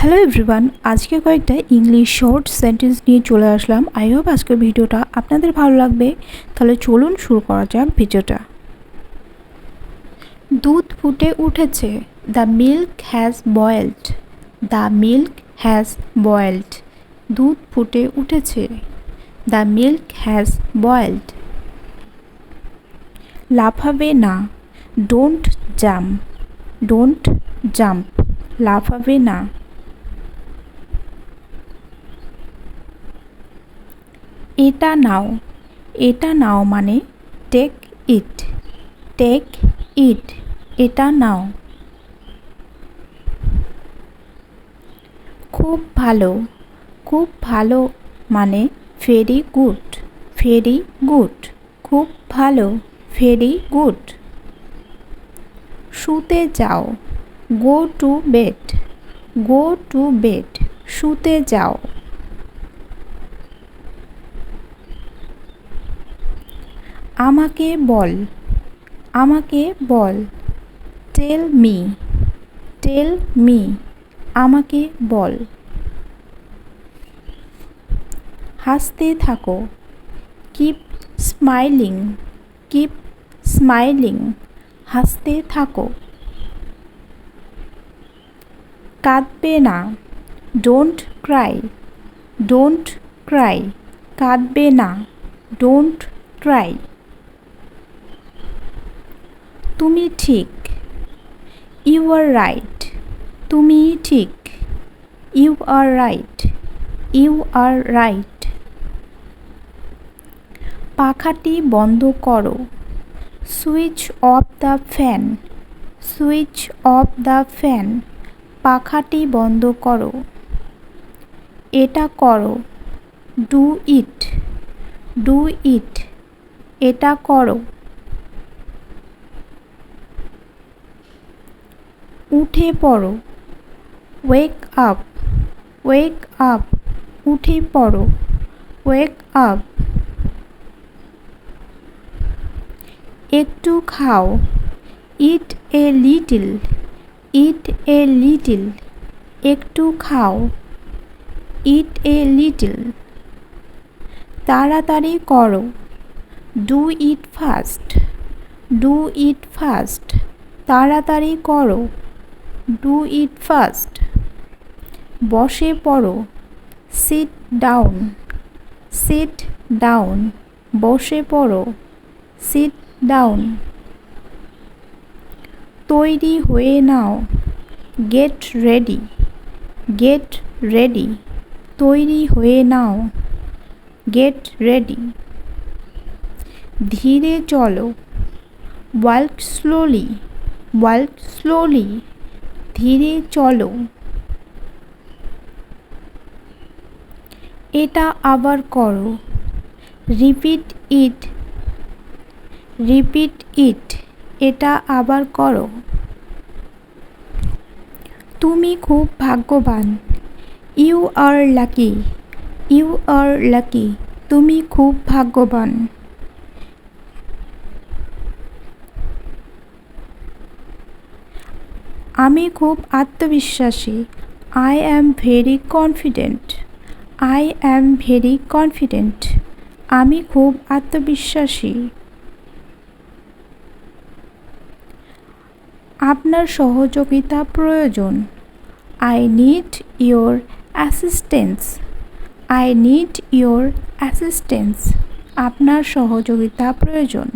Hello everyone, আজকে কয়েকটা English short sentence নিয়ে চলে আসলাম। আই হোপ আজকের ভিডিওটা আপনাদের ভালো লাগবে। তাহলে চলুন শুরু করা যাক ভিডিওটা। দুধ ফুটে উঠেছে। The milk has boiled. The milk has boiled. দুধ ফুটে উঠেছে। The milk has boiled. লাফাবে না। Don't jump. Don't jump. লাফাবে না। এটা নাও। এটা নাও মানে টেক ইট। Take it. এটা নাও। খুব ভালো। খুব ভালো মানে ভেরি গুড। Very good. খুব ভালো। Very good. শুতে যাও। Go to bed. Go to bed. শুতে যাও। আমাকে বল। আমাকে বল। Tell me. Tell me. আমাকে বল। হাসতে থাকো। Keep smiling. Keep smiling. হাসতে থাকো। কাঁদবে না। Don't cry. Don't cry. কাঁদবে না। Don't cry. তুমি ঠিক। You are right. তুমি ঠিক। You are right. You are right. পাখাটি বন্ধ করো। Switch off the fan. Switch off the fan. পাখাটি বন্ধ করো। এটা করো। Do it. Do it. এটা করো। উঠে পড়ো। Wake up. Wake up. উঠে পড়ো। Wake up. একটু খাও। Eat a little. It a little. একটু খাও। Eat a little. তাড়াতাড়ি করো। Do it fast. Do it fast. তাড়াতাড়ি করো। Do it fast. বসে পড়ো। Sit down. Sit down. বসে পড়ো। Sit down. তৈরি হয়ে নাও। Get ready. Get ready. তৈরি হয়ে নাও। Get ready. ধীরে চলো। Walk slowly. Walk slowly. ধীরে চলো। এটা আবার করো। Repeat it. Repeat it. এটা আবার করো। তুমি খুব ভাগ্যবান। You are lucky. You are lucky. তুমি খুব ভাগ্যবান। আমি খুব আত্মবিশ্বাসী। I am very confident. I am very confident. আমি খুব আত্মবিশ্বাসী। আপনার সহযোগিতা প্রয়োজন। I need your assistance. I need your assistance. আপনার সহযোগিতা প্রয়োজন।